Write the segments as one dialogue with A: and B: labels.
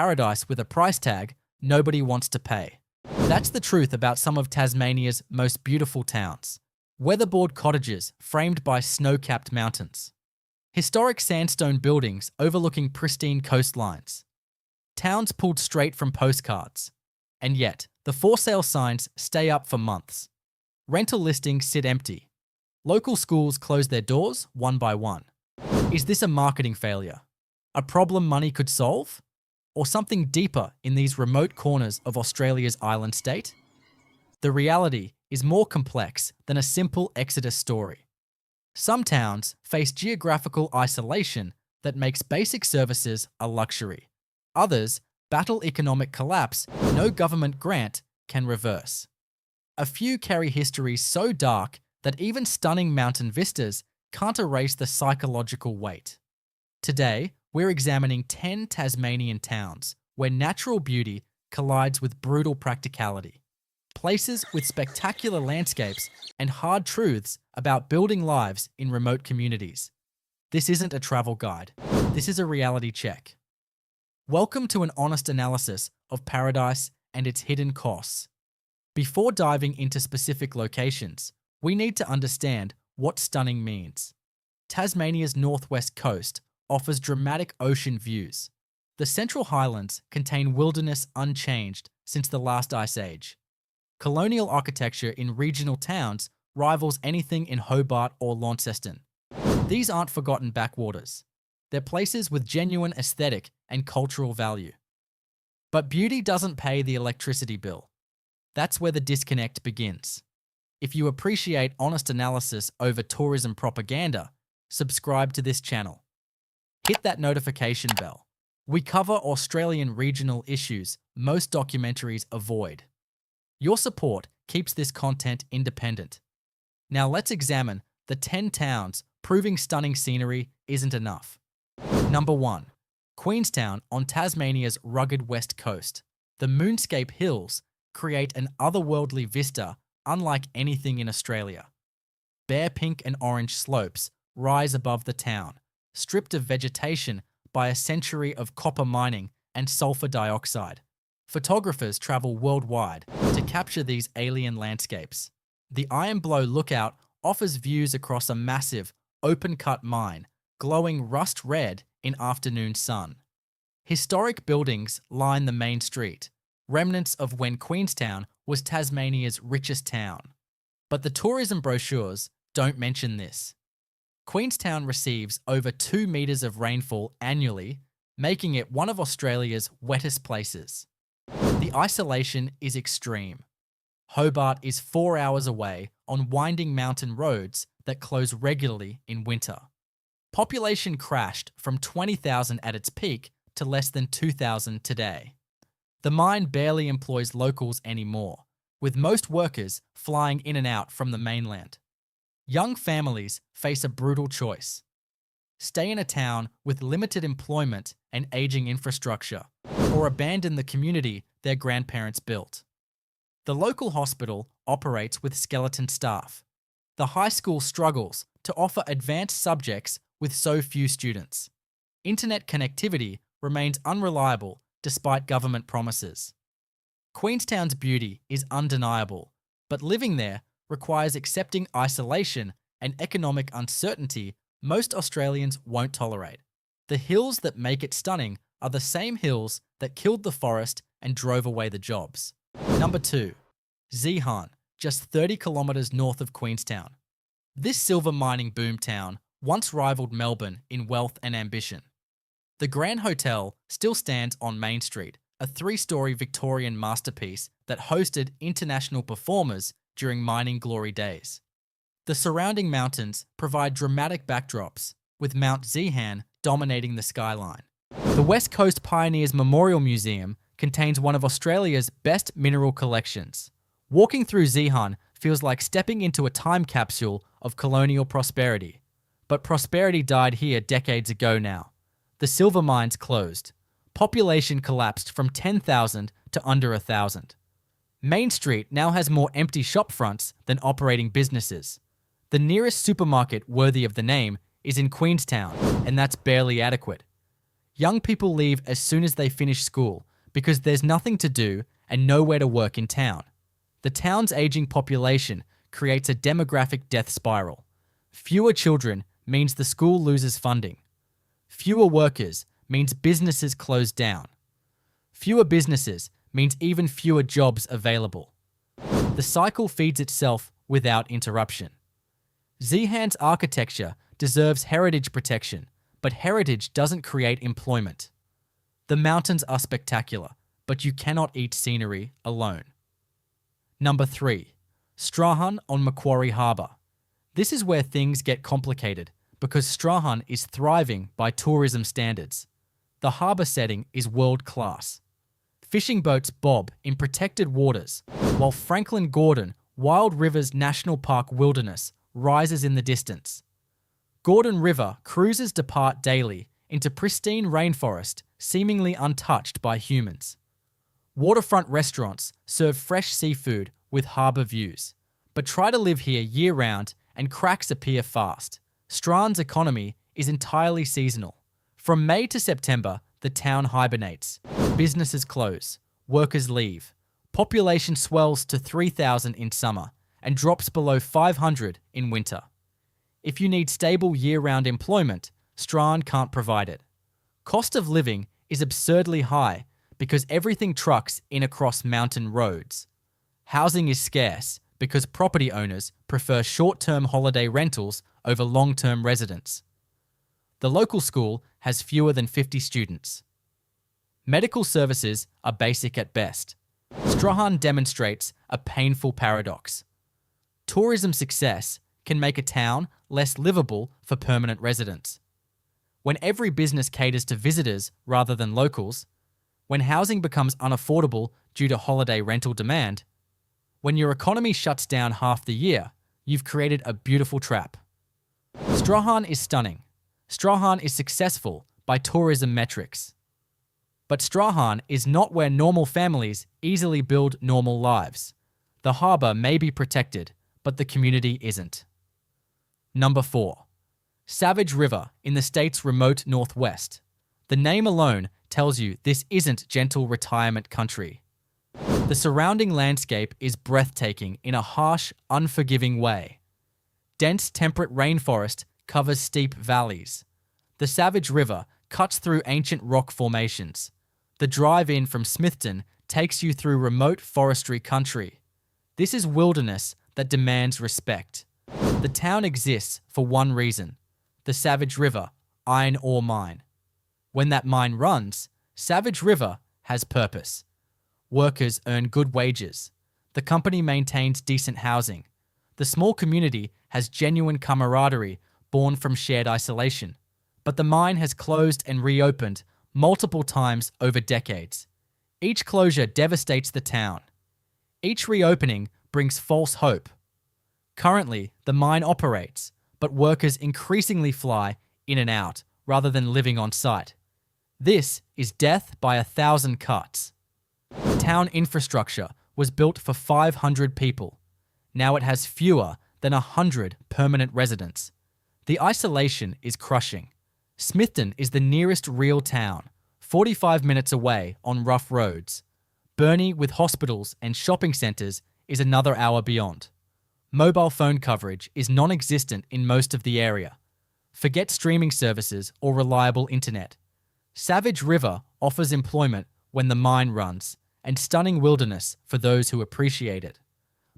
A: paradise with a price tag nobody wants to pay. That's the truth about some of Tasmania's most beautiful towns. Weatherboard cottages framed by snow-capped mountains. Historic sandstone buildings overlooking pristine coastlines. Towns pulled straight from postcards. And yet, the for sale signs stay up for months. Rental listings sit empty. Local schools close their doors one by one. Is this a marketing failure? A problem money could solve? Or something deeper in these remote corners of Australia's island state? The reality is more complex than a simple exodus story. Some towns face geographical isolation that makes basic services a luxury. Others battle economic collapse no government grant can reverse. A few carry histories so dark that even stunning mountain vistas can't erase the psychological weight. Today, we're examining 10 Tasmanian towns where natural beauty collides with brutal practicality. Places with spectacular landscapes and hard truths about building lives in remote communities. This isn't a travel guide. This is a reality check. Welcome to an honest analysis of paradise and its hidden costs. Before diving into specific locations, we need to understand what stunning means. Tasmania's northwest coast offers dramatic ocean views. The Central Highlands contain wilderness unchanged since the last ice age. Colonial architecture in regional towns rivals anything in Hobart or Launceston. These aren't forgotten backwaters. They're places with genuine aesthetic and cultural value. But beauty doesn't pay the electricity bill. That's where the disconnect begins. If you appreciate honest analysis over tourism propaganda, subscribe to this channel. Hit that notification bell. We cover Australian regional issues most documentaries avoid. Your support keeps this content independent. Now let's examine the 10 towns proving stunning scenery isn't enough. Number 1. Queenstown on Tasmania's rugged west coast. The moonscape hills create an otherworldly vista unlike anything in Australia. Bare pink and orange slopes rise above the town, stripped of vegetation by a century of copper mining and sulfur dioxide. Photographers travel worldwide to capture these alien landscapes. The Iron Blow Lookout offers views across a massive, open-cut mine, glowing rust red in afternoon sun. Historic buildings line the main street, remnants of when Queenstown was Tasmania's richest town. But the tourism brochures don't mention this. Queenstown receives over 2 meters of rainfall annually, making it one of Australia's wettest places. The isolation is extreme. Hobart is 4 hours away on winding mountain roads that close regularly in winter. Population crashed from 20,000 at its peak to less than 2,000 today. The mine barely employs locals anymore, with most workers flying in and out from the mainland. Young families face a brutal choice. Stay in a town with limited employment and aging infrastructure, or abandon the community their grandparents built. The local hospital operates with skeleton staff. The high school struggles to offer advanced subjects with so few students. Internet connectivity remains unreliable despite government promises. Queenstown's beauty is undeniable, but living there requires accepting isolation and economic uncertainty most Australians won't tolerate. The hills that make it stunning are the same hills that killed the forest and drove away the jobs. Number 2. Zeehan, just 30 kilometres north of Queenstown. This silver mining boomtown once rivaled Melbourne in wealth and ambition. The Grand Hotel still stands on Main Street, a 3-story Victorian masterpiece that hosted international performers during mining glory days. The surrounding mountains provide dramatic backdrops, with Mount Zeehan dominating the skyline. The West Coast Pioneers Memorial Museum contains one of Australia's best mineral collections. Walking through Zeehan feels like stepping into a time capsule of colonial prosperity. But prosperity died here decades ago now. The silver mines closed. Population collapsed from 10,000 to under 1,000. Main Street now has more empty shop fronts than operating businesses. The nearest supermarket worthy of the name is in Queenstown, and that's barely adequate. Young people leave as soon as they finish school because there's nothing to do and nowhere to work in town. The town's aging population creates a demographic death spiral. Fewer children means the school loses funding. Fewer workers means businesses close down. Fewer businesses means even fewer jobs available. The cycle feeds itself without interruption. Zeehan's architecture deserves heritage protection, but heritage doesn't create employment. The mountains are spectacular, but you cannot eat scenery alone. Number 3. Strahan on Macquarie Harbour. This is where things get complicated because Strahan is thriving by tourism standards. The harbour setting is world-class. Fishing boats bob in protected waters, while Franklin Gordon Wild Rivers National Park wilderness rises in the distance. Gordon River cruises depart daily into pristine rainforest seemingly untouched by humans. Waterfront restaurants serve fresh seafood with harbour views, but try to live here year-round and cracks appear fast. Strahan's economy is entirely seasonal. From May to September, the town hibernates. Businesses close, workers leave. Population swells to 3,000 in summer and drops below 500 in winter. If you need stable year-round employment, Strahan can't provide it. Cost of living is absurdly high because everything trucks in across mountain roads. Housing is scarce because property owners prefer short-term holiday rentals over long-term residents. The local school has fewer than 50 students. Medical services are basic at best. Strahan demonstrates a painful paradox. Tourism success can make a town less livable for permanent residents. When every business caters to visitors rather than locals, when housing becomes unaffordable due to holiday rental demand, when your economy shuts down half the year, you've created a beautiful trap. Strahan is stunning. Strahan is successful by tourism metrics. But Strahan is not where normal families easily build normal lives. The harbour may be protected, but the community isn't. Number 4. Savage River in the state's remote northwest. The name alone tells you this isn't gentle retirement country. The surrounding landscape is breathtaking in a harsh, unforgiving way. Dense temperate rainforest covers steep valleys. The Savage River cuts through ancient rock formations. The drive-in from Smithton takes you through remote forestry country. This is wilderness that demands respect. The town exists for one reason: the Savage River iron ore mine. When that mine runs, Savage River has purpose. Workers earn good wages. The company maintains decent housing. The small community has genuine camaraderie born from shared isolation. But the mine has closed and reopened multiple times over decades. Each closure devastates the town. Each reopening brings false hope. Currently, the mine operates, but workers increasingly fly in and out rather than living on site. This is death by 1,000 cuts. Town infrastructure was built for 500 people. Now it has fewer than 100 permanent residents. The isolation is crushing. Smithton is the nearest real town, 45 minutes away on rough roads. Burnie, with hospitals and shopping centres, is another hour beyond. Mobile phone coverage is non-existent in most of the area. Forget streaming services or reliable internet. Savage River offers employment when the mine runs, and stunning wilderness for those who appreciate it.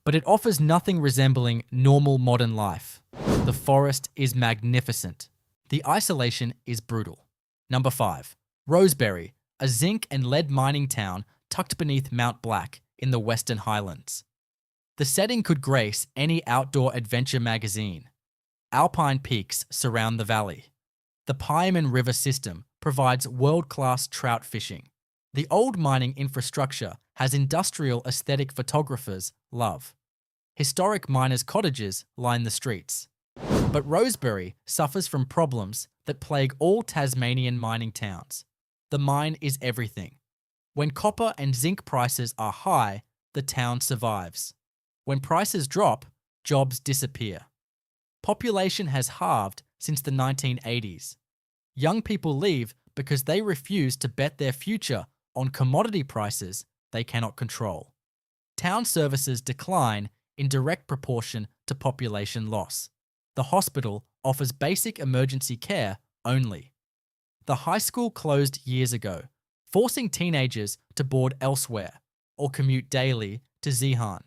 A: But it offers nothing resembling normal modern life. The forest is magnificent. The isolation is brutal. Number 5. Rosebery, a zinc and lead mining town tucked beneath Mount Black in the Western Highlands. The setting could grace any outdoor adventure magazine. Alpine peaks surround the valley. The Pieman River system provides world-class trout fishing. The old mining infrastructure has industrial aesthetic photographers love. Historic miners' cottages line the streets. But Rosebery suffers from problems that plague all Tasmanian mining towns. The mine is everything. When copper and zinc prices are high, the town survives. When prices drop, jobs disappear. Population has halved since the 1980s. Young people leave because they refuse to bet their future on commodity prices they cannot control. Town services decline in direct proportion to population loss. The hospital offers basic emergency care only. The high school closed years ago, forcing teenagers to board elsewhere or commute daily to Zeehan.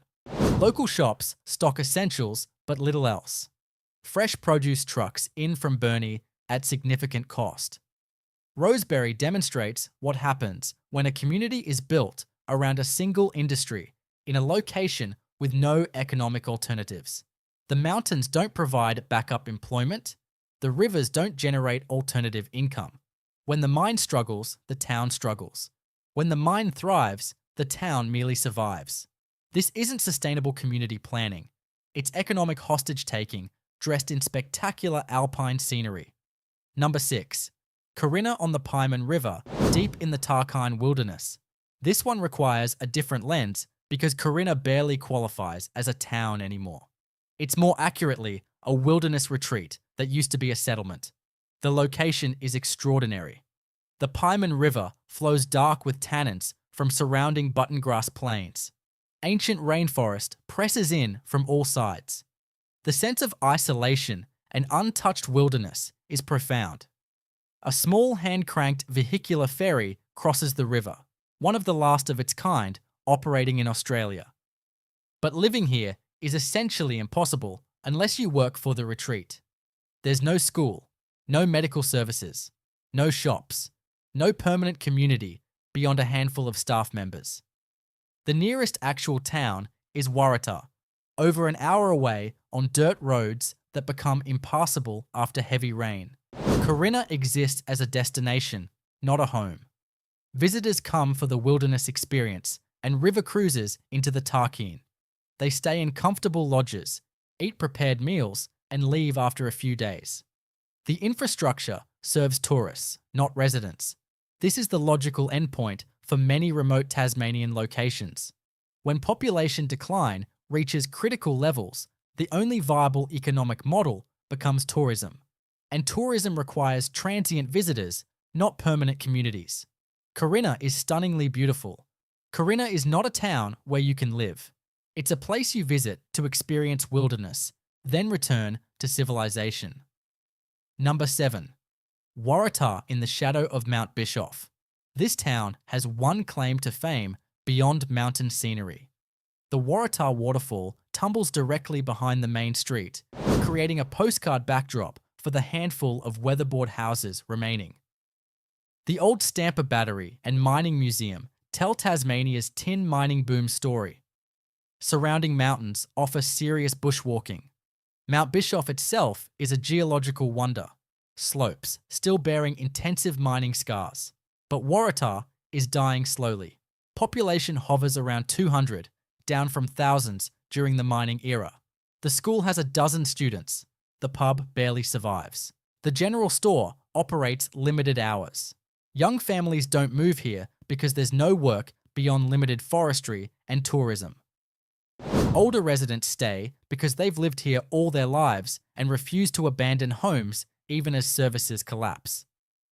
A: Local shops stock essentials but little else. Fresh produce trucks in from Burnie at significant cost. Rosebery demonstrates what happens when a community is built around a single industry in a location with no economic alternatives. The mountains don't provide backup employment. The rivers don't generate alternative income. When the mine struggles, the town struggles. When the mine thrives, the town merely survives. This isn't sustainable community planning. It's economic hostage-taking dressed in spectacular alpine scenery. Number 6. Corinna on the Pieman River, deep in the Tarkine wilderness. This one requires a different lens because Corinna barely qualifies as a town anymore. It's more accurately a wilderness retreat that used to be a settlement. The location is extraordinary. The Pieman River flows dark with tannins from surrounding buttongrass plains. Ancient rainforest presses in from all sides. The sense of isolation and untouched wilderness is profound. A small hand-cranked vehicular ferry crosses the river, one of the last of its kind operating in Australia. But living here is essentially impossible unless you work for the retreat. There's no school, no medical services, no shops, no permanent community beyond a handful of staff members. The nearest actual town is Waratah, over an hour away on dirt roads that become impassable after heavy rain. Corinna exists as a destination, not a home. Visitors come for the wilderness experience and river cruises into the Tarkine. They stay in comfortable lodges, eat prepared meals, and leave after a few days. The infrastructure serves tourists, not residents. This is the logical endpoint for many remote Tasmanian locations. When population decline reaches critical levels, the only viable economic model becomes tourism. And tourism requires transient visitors, not permanent communities. Corinna is stunningly beautiful. Corinna is not a town where you can live. It's a place you visit to experience wilderness, then return to civilization. Number 7. Waratah in the shadow of Mount Bischoff. This town has one claim to fame beyond mountain scenery. The Waratah waterfall tumbles directly behind the main street, creating a postcard backdrop for the handful of weatherboard houses remaining. The old Stamper Battery and Mining Museum tell Tasmania's tin mining boom story. Surrounding mountains offer serious bushwalking. Mount Bischoff itself is a geological wonder, slopes still bearing intensive mining scars. But Waratah is dying slowly. Population hovers around 200, down from thousands during the mining era. The school has a dozen students. The pub barely survives. The general store operates limited hours. Young families don't move here because there's no work beyond limited forestry and tourism. Older residents stay because they've lived here all their lives and refuse to abandon homes even as services collapse.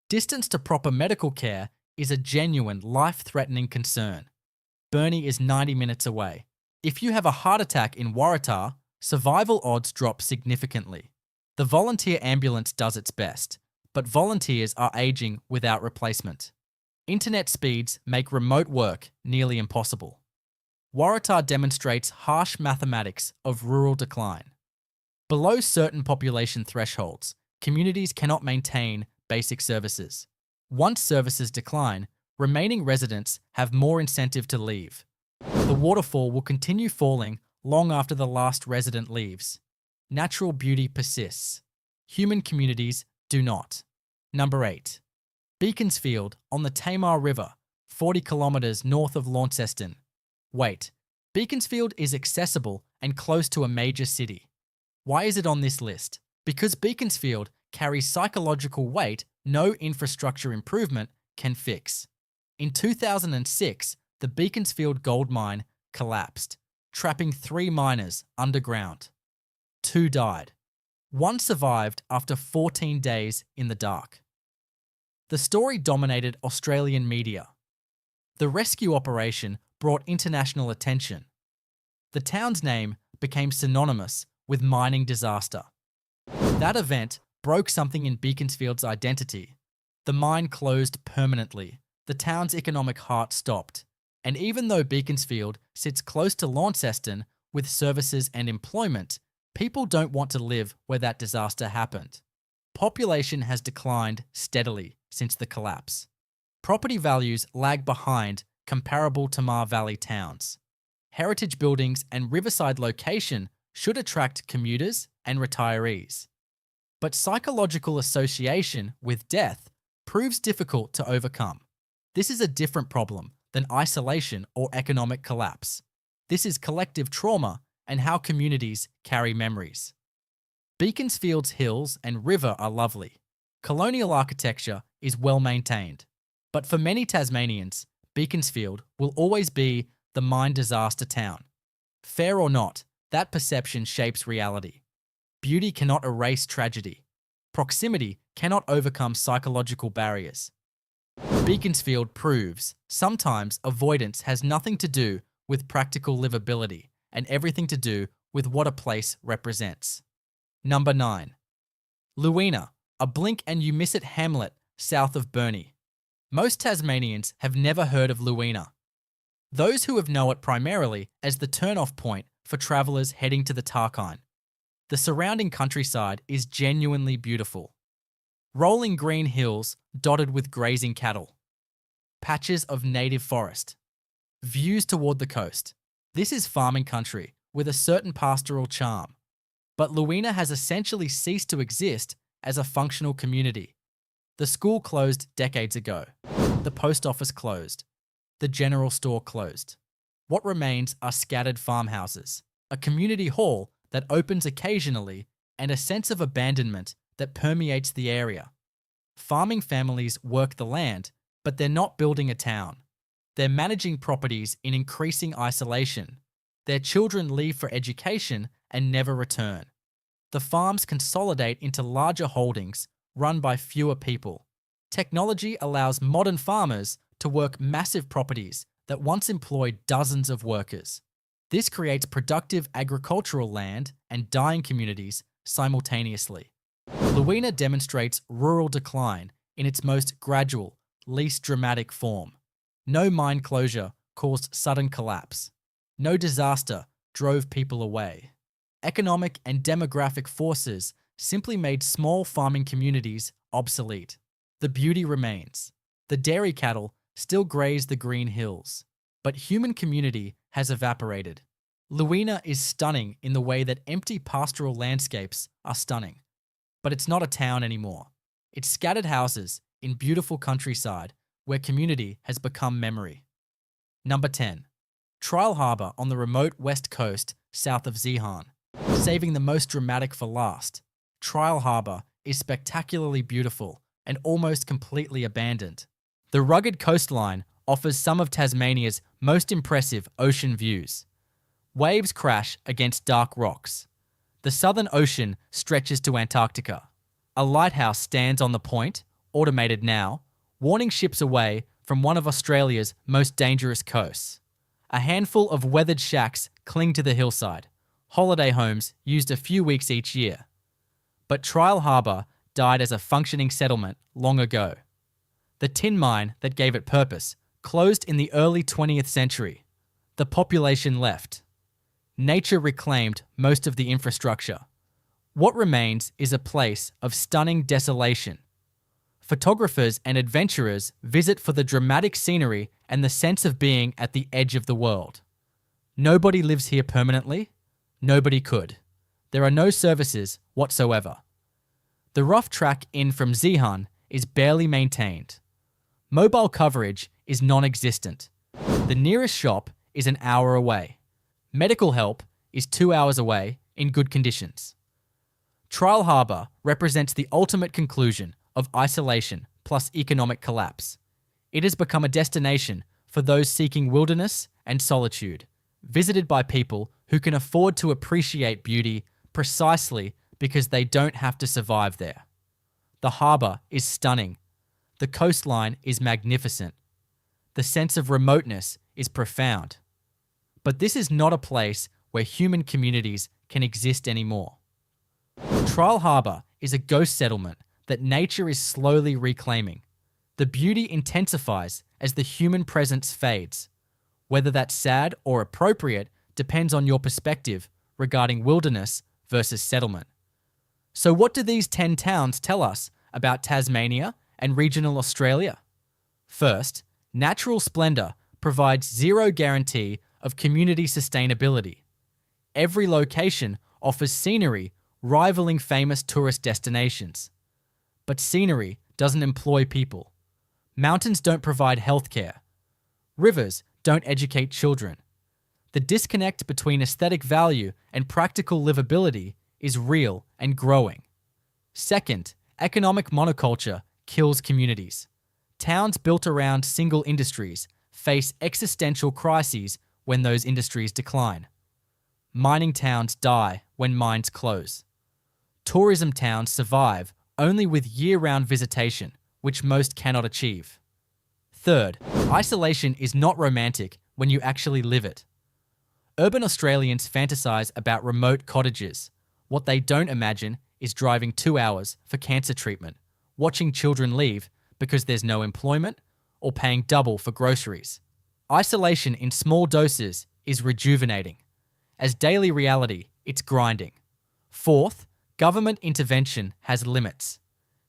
A: Distance to proper medical care is a genuine life-threatening concern. Burnie is 90 minutes away. If you have a heart attack in Waratah, survival odds drop significantly. The volunteer ambulance does its best, but volunteers are aging without replacement. Internet speeds make remote work nearly impossible. Waratah demonstrates harsh mathematics of rural decline. Below certain population thresholds, communities cannot maintain basic services. Once services decline, remaining residents have more incentive to leave. The waterfall will continue falling long after the last resident leaves. Natural beauty persists. Human communities do not. Number 8. Beaconsfield on the Tamar River, 40 kilometres north of Launceston. Wait, Beaconsfield is accessible and close to a major city. Why is it on this list? Because Beaconsfield carries psychological weight no infrastructure improvement can fix. In 2006, the Beaconsfield gold mine collapsed, trapping 3 miners underground. 2 died. 1 survived after 14 days in the dark. The story dominated Australian media. The rescue operation brought international attention. The town's name became synonymous with mining disaster. That event broke something in Beaconsfield's identity. The mine closed permanently. The town's economic heart stopped. And even though Beaconsfield sits close to Launceston with services and employment, people don't want to live where that disaster happened. Population has declined steadily since the collapse. Property values lag behind comparable Tamar Valley towns. Heritage buildings and riverside location should attract commuters and retirees. But psychological association with death proves difficult to overcome. This is a different problem than isolation or economic collapse. This is collective trauma and how communities carry memories. Beaconsfield's hills and river are lovely. Colonial architecture is well maintained. But for many Tasmanians, Beaconsfield will always be the mine disaster town. Fair or not, that perception shapes reality. Beauty cannot erase tragedy. Proximity cannot overcome psychological barriers. Beaconsfield proves sometimes avoidance has nothing to do with practical livability and everything to do with what a place represents. Number 9. Luina, a blink and you miss it hamlet south of Burnie. Most Tasmanians have never heard of Luina. Those who have know it primarily as the turn-off point for travellers heading to the Tarkine. The surrounding countryside is genuinely beautiful. Rolling green hills dotted with grazing cattle. Patches of native forest. Views toward the coast. This is farming country with a certain pastoral charm. But Luina has essentially ceased to exist as a functional community. The school closed decades ago. The post office closed. The general store closed. What remains are scattered farmhouses, a community hall that opens occasionally, and a sense of abandonment that permeates the area. Farming families work the land, but they're not building a town. They're managing properties in increasing isolation. Their children leave for education and never return. The farms consolidate into larger holdings run by fewer people. Technology allows modern farmers to work massive properties that once employed dozens of workers. This creates productive agricultural land and dying communities simultaneously. Luina demonstrates rural decline in its most gradual, least dramatic form. No mine closure caused sudden collapse. No disaster drove people away. Economic and demographic forces simply made small farming communities obsolete. The beauty remains. The dairy cattle still graze the green hills, but human community has evaporated. Luina is stunning in the way that empty pastoral landscapes are stunning. But it's not a town anymore. It's scattered houses in beautiful countryside where community has become memory. Number 10. Trial Harbour on the remote west coast south of Zeehan. Saving the most dramatic for last, Trial Harbour is spectacularly beautiful and almost completely abandoned. The rugged coastline offers some of Tasmania's most impressive ocean views. Waves crash against dark rocks. The Southern Ocean stretches to Antarctica. A lighthouse stands on the point, automated now, warning ships away from one of Australia's most dangerous coasts. A handful of weathered shacks cling to the hillside, holiday homes used a few weeks each year. But Trial Harbour died as a functioning settlement long ago. The tin mine that gave it purpose closed in the early 20th century. The population left. Nature reclaimed most of the infrastructure. What remains is a place of stunning desolation. Photographers and adventurers visit for the dramatic scenery and the sense of being at the edge of the world. Nobody lives here permanently. Nobody could. There are no services whatsoever. The rough track in from Zeehan is barely maintained. Mobile coverage is non-existent. The nearest shop is an hour away. Medical help is 2 hours away in good conditions. Trial Harbour represents the ultimate conclusion of isolation plus economic collapse. It has become a destination for those seeking wilderness and solitude, visited by people who can afford to appreciate beauty precisely because they don't have to survive there. The harbour is stunning. The coastline is magnificent. The sense of remoteness is profound. But this is not a place where human communities can exist anymore. Trial Harbour is a ghost settlement that nature is slowly reclaiming. The beauty intensifies as the human presence fades. Whether that's sad or appropriate depends on your perspective regarding wilderness versus settlement. So what do these 10 towns tell us about Tasmania and regional Australia? First, natural splendour provides zero guarantee of community sustainability. Every location offers scenery rivaling famous tourist destinations. But scenery doesn't employ people. Mountains don't provide healthcare. Rivers don't educate children. The disconnect between aesthetic value and practical livability is real and growing. Second, economic monoculture kills communities. Towns built around single industries face existential crises when those industries decline. Mining towns die when mines close. Tourism towns survive only with year-round visitation, which most cannot achieve. Third, isolation is not romantic when you actually live it. Urban Australians fantasize about remote cottages. What they don't imagine is driving 2 hours for cancer treatment, watching children leave because there's no employment, or paying double for groceries. Isolation in small doses is rejuvenating. As daily reality, it's grinding. Fourth, government intervention has limits.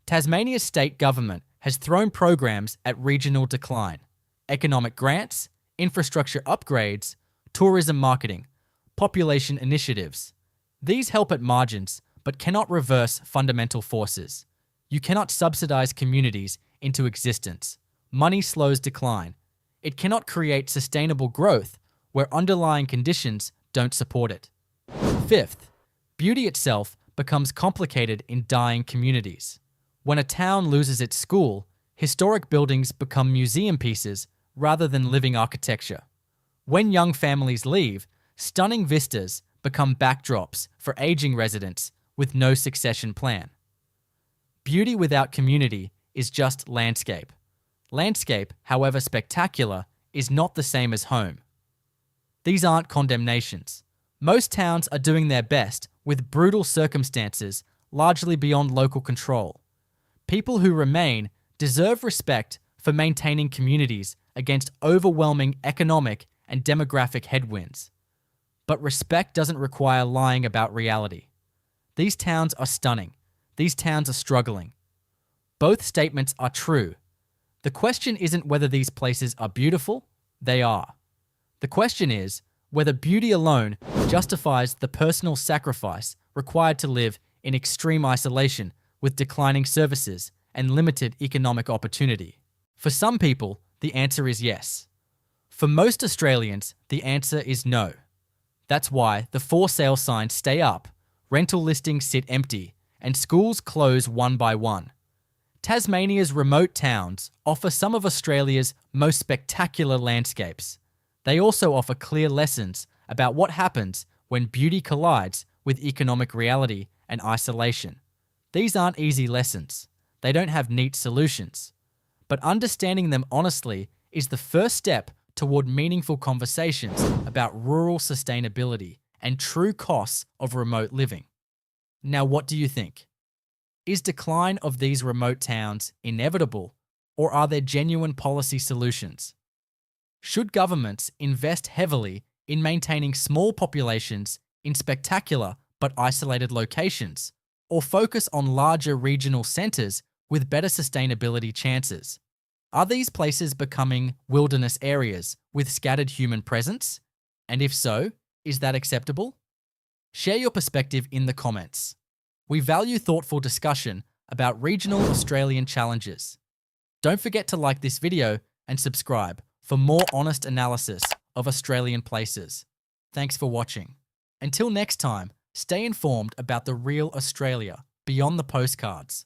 A: Tasmania's state government has thrown programs at regional decline. Economic grants, infrastructure upgrades, tourism marketing, population initiatives. These help at margins, but cannot reverse fundamental forces. You cannot subsidize communities into existence. Money slows decline. It cannot create sustainable growth where underlying conditions don't support it. Fifth, beauty itself becomes complicated in dying communities. When a town loses its school, historic buildings become museum pieces rather than living architecture. When young families leave, stunning vistas become backdrops for aging residents with no succession plan. Beauty without community is just landscape. Landscape, however spectacular, is not the same as home. These aren't condemnations. Most towns are doing their best with brutal circumstances largely beyond local control. People who remain deserve respect for maintaining communities against overwhelming economic and demographic headwinds. But respect doesn't require lying about reality. These towns are stunning. These towns are struggling. Both statements are true. The question isn't whether these places are beautiful. They are. The question is whether beauty alone justifies the personal sacrifice required to live in extreme isolation with declining services and limited economic opportunity. For some people, the answer is yes. For most Australians, the answer is no. That's why the for sale signs stay up, rental listings sit empty, and schools close one by one. Tasmania's remote towns offer some of Australia's most spectacular landscapes. They also offer clear lessons about what happens when beauty collides with economic reality and isolation. These aren't easy lessons. They don't have neat solutions. But understanding them honestly is the first step toward meaningful conversations about rural sustainability and true costs of remote living. Now, what do you think? Is decline of these remote towns inevitable, or are there genuine policy solutions? Should governments invest heavily in maintaining small populations in spectacular but isolated locations, or focus on larger regional centres with better sustainability chances? Are these places becoming wilderness areas with scattered human presence? And if so, is that acceptable? Share your perspective in the comments. We value thoughtful discussion about regional Australian challenges. Don't forget to like this video and subscribe for more honest analysis of Australian places. Thanks for watching. Until next time, stay informed about the real Australia beyond the postcards.